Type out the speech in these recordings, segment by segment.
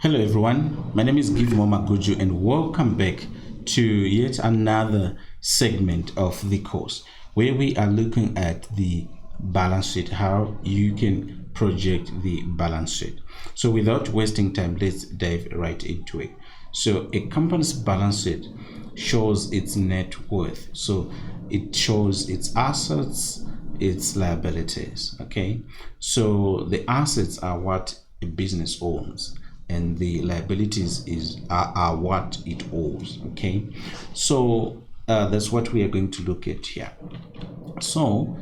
Hello everyone, my name is Givimo Maguju and welcome back to yet another segment of the course where we are looking at the balance sheet, how you can project the balance sheet. So without wasting time, let's dive right into it. So a company's balance sheet shows its net worth. So it shows its assets, its liabilities. Okay, so the assets are what a business owns and the liabilities are what it owes. Okay, so that's what we are going to look at here. So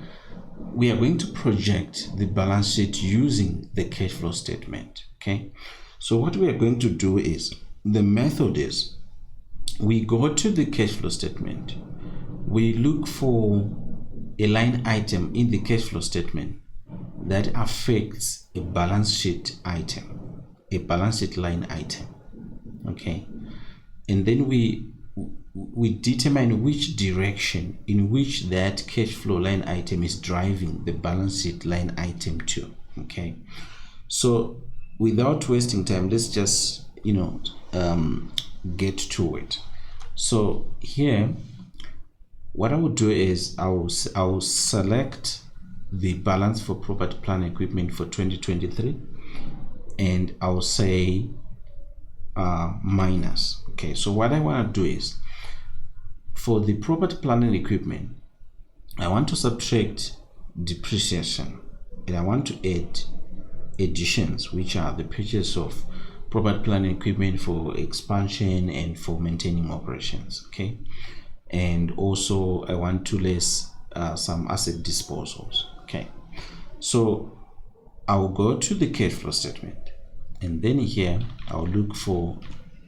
we are going to project the balance sheet using the cash flow statement. Okay, so what we are going to do is, the method is, we go to the cash flow statement, we look for a line item in the cash flow statement that affects a balance sheet item, a balance sheet line item. Okay, and then we determine which direction in which that cash flow line item is driving the balance sheet line item to. Okay, so without wasting time, let's just get to it. So here what I will do is I will select the balance for property, plant, equipment for 2023, and I'll say minus. Okay, so what I want to do is, for the property, plant, and equipment, I want to subtract depreciation and I want to add additions, which are the purchase of property, plant, and equipment for expansion and for maintaining operations. Okay, and also I want to less some asset disposals. Okay, so I'll go to the cash flow statement, and then here I'll look for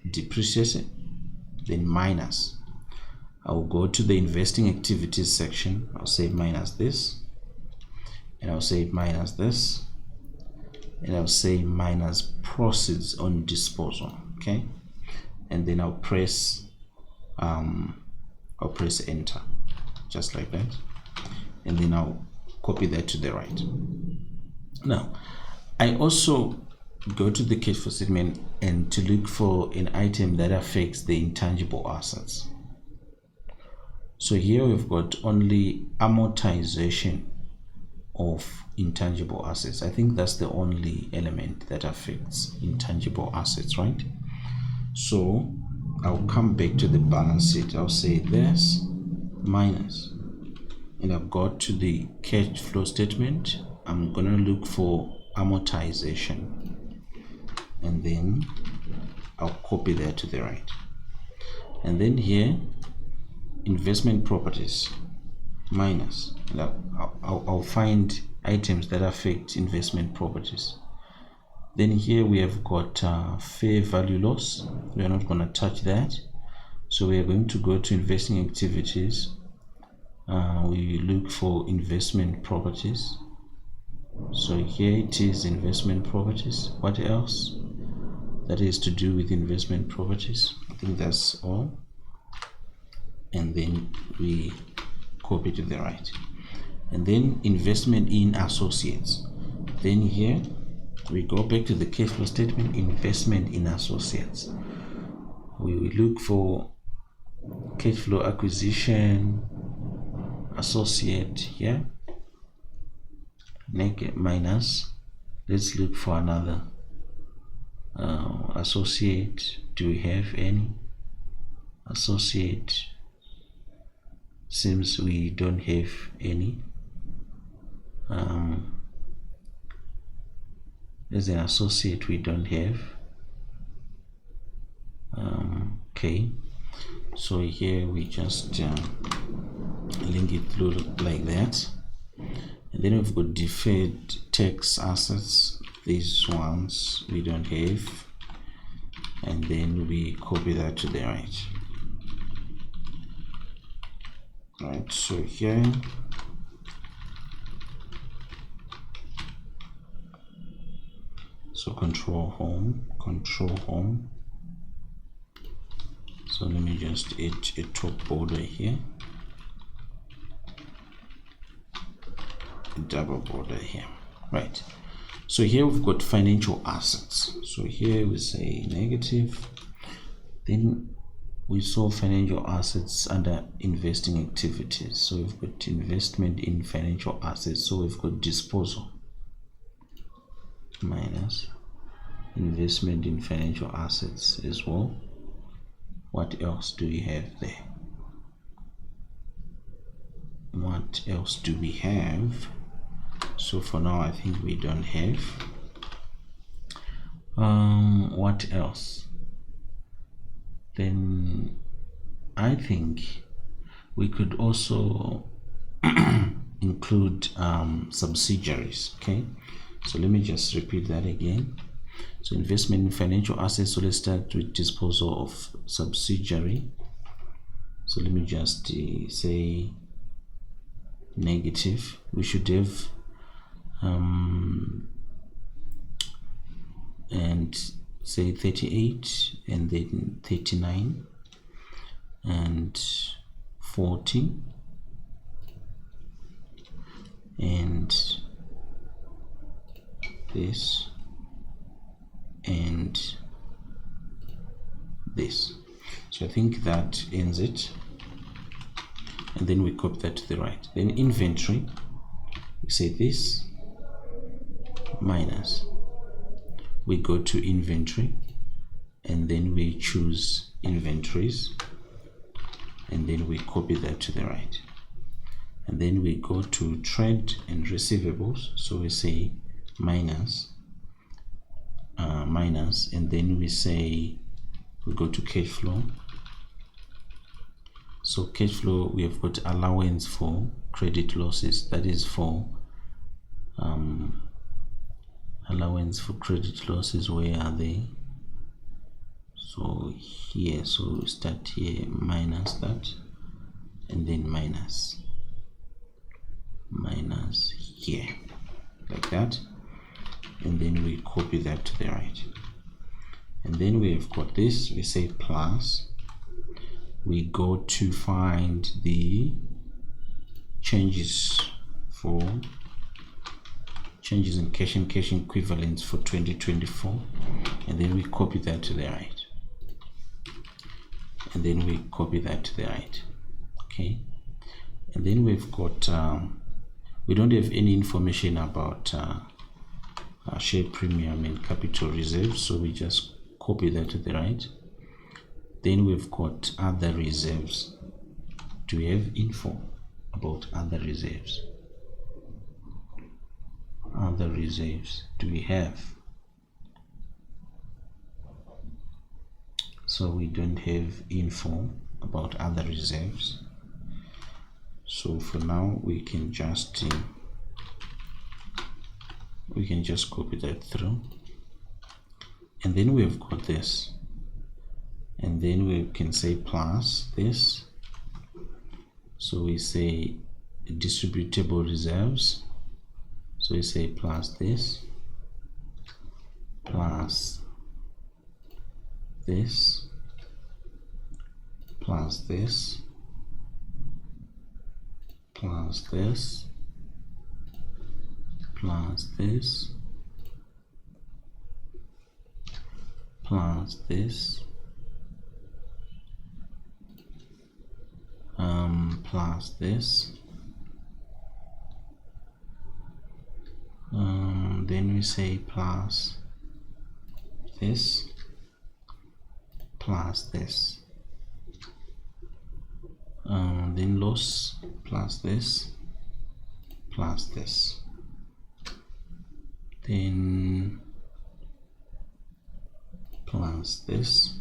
depreciation, then minus. I'll go to the investing activities section, I'll say minus this, and I'll say minus this, and I'll say minus proceeds on disposal. Okay, and then I'll press enter, just like that, and then I'll copy that to the right. Now I also go to the cash flow statement and to look for an item that affects the intangible assets. So here we've got only amortization of intangible assets. I think that's the only element that affects intangible assets, right? So I'll come back to the balance sheet, I'll say this minus, and I've got to the cash flow statement. I'm gonna look for amortization, and then I'll copy that to the right, and then here investment properties minus, and I'll find items that affect investment properties. Then here we have got fair value loss. We are not going to touch that, so we are going to go to investing activities. We look for investment properties, so here it is, investment properties. What else that is to do with investment properties? I think that's all, and then we copy to the right, and then investment in associates. Then here we go back to the cash flow statement, investment in associates. We will look for cash flow acquisition associate here, negative minus. Let's look for another associate. Do we have any associate? Seems we don't have any. There's an associate we don't have. Okay, so here we just link it through like that, and then we've got deferred tax assets. These ones we don't have, and then we copy that to the right. Right, so here control home. So let me just add a top border here, a double border here. Right, So here we've got financial assets. So here we say negative. Then we saw financial assets under investing activities. So we've got investment in financial assets. So we've got disposal minus investment in financial assets as well. What else do we have there? What else do we have? So for now, I think we don't have. What else? Then I think we could also include subsidiaries. Okay, so let me just repeat that again. So investment in financial assets. So let's start with disposal of subsidiary. So let me just say negative. We should have and say 38 and then 39 and 40 and this and this. So I think that ends it, and then we copy that to the right. Then inventory, we say this minus, we go to inventory and then we choose inventories and then we copy that to the right, and then we go to trade and receivables. So we say minus and then we say we go to cash flow. So cash flow, we have got allowance for credit losses, that is for allowance for credit losses. Where are they? So here, so we start here, minus that and then minus here, like that, and then we copy that to the right, and then we have got this, we say plus, we go to find the changes in cash and cash equivalents for 2024, and then we copy that to the right, and then we copy that to the right. Okay, and then we've got we don't have any information about share premium and capital reserves, so we just copy that to the right. Then we've got other reserves. Do we have info about other reserves? Other reserves, do we have? So we don't have info about other reserves. So for now we can just copy that through, and then we've got this, and then we can say plus this. So we say distributable reserves, so we say plus this, plus this, plus this, plus this, plus this, plus this, plus this, then we say plus this, plus this, then loss, plus this, plus this, then plus this,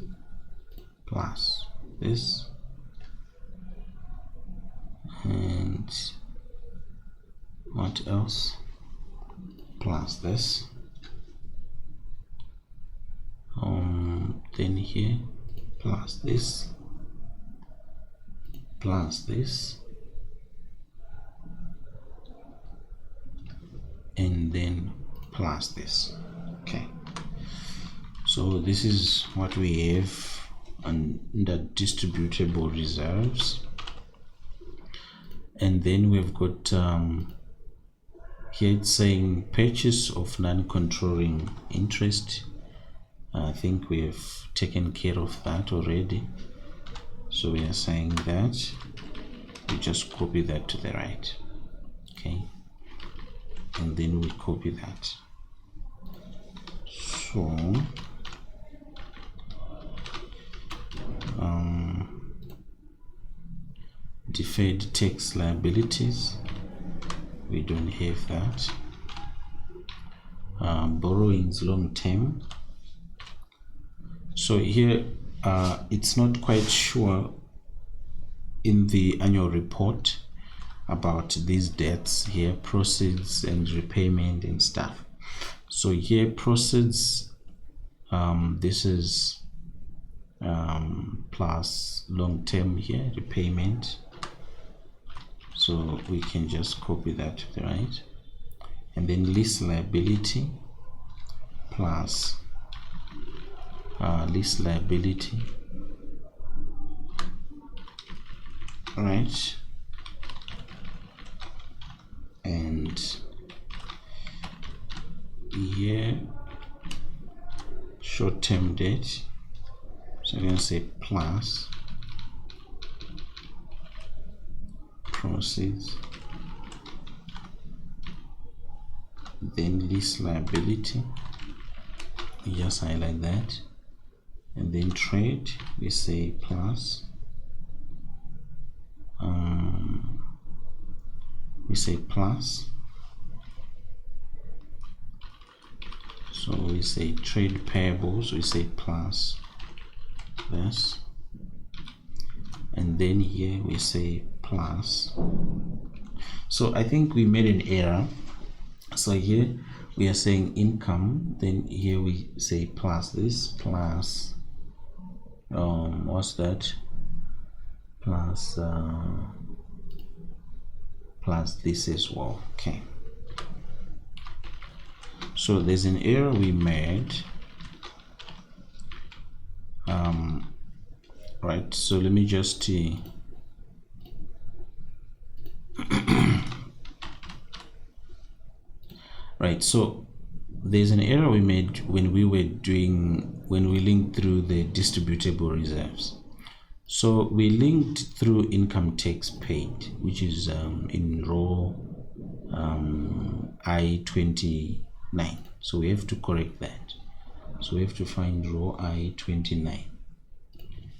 plus this, and what else? Plus this, then here plus this, plus this, and then plus this. Okay, so this is what we have under distributable reserves, and then we've got here it's saying purchase of non-controlling interest. I think we have taken care of that already, so we are saying that we just copy that to the right. Okay, and then we copy that. So deferred tax liabilities, we don't have that. Borrowings long term, so here it's not quite sure in the annual report about these debts here, proceeds and repayment and stuff. So here proceeds, this is plus long term here, repayment, so we can just copy that to the right. And then lease liability plus lease liability, right? And here short-term debt, so I'm going to say plus proceeds, then lease liability, we just highlight that, and then trade, we say plus so we say trade payables, we say plus this, and then here we say plus. So I think we made an error. So here we are saying income, then here we say plus this, plus what's that, plus plus this as well. Okay, so there's an error we made, right? So let me just right, so there's an error we made when we linked through the distributable reserves. So we linked through income tax paid, which is in row I-29. So we have to correct that. So we have to find row I-29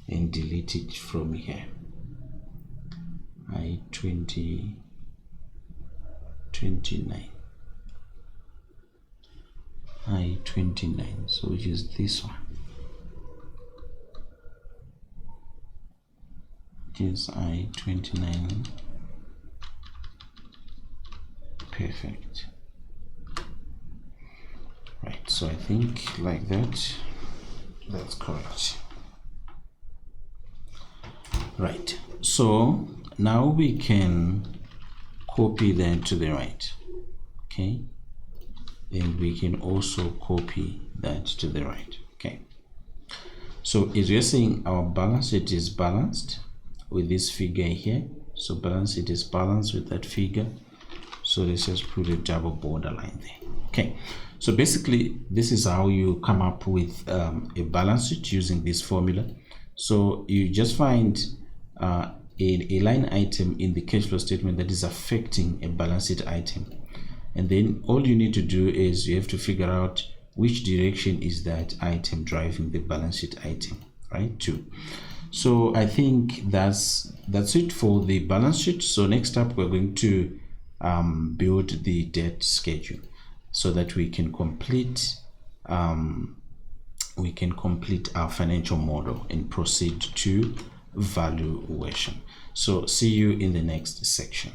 and delete it from here. I-29. I-29, so which is this one. It is I-29. Perfect. Right, so I think like that, that's correct. Right, so now we can copy that to the right. Okay, and we can also copy that to the right. Okay, so as we're saying, our balance sheet is balanced with this figure here. So balance sheet is balanced with that figure. So let's just put a double borderline there. Okay, so basically this is how you come up with a balance sheet using this formula. So you just find a line item in the cash flow statement that is affecting a balance sheet item, and then all you need to do is you have to figure out which direction is that item driving the balance sheet item, right? Too. So I think that's it for the balance sheet. So next up we're going to build the debt schedule so that we can complete our financial model and proceed to valuation. So see you in the next section.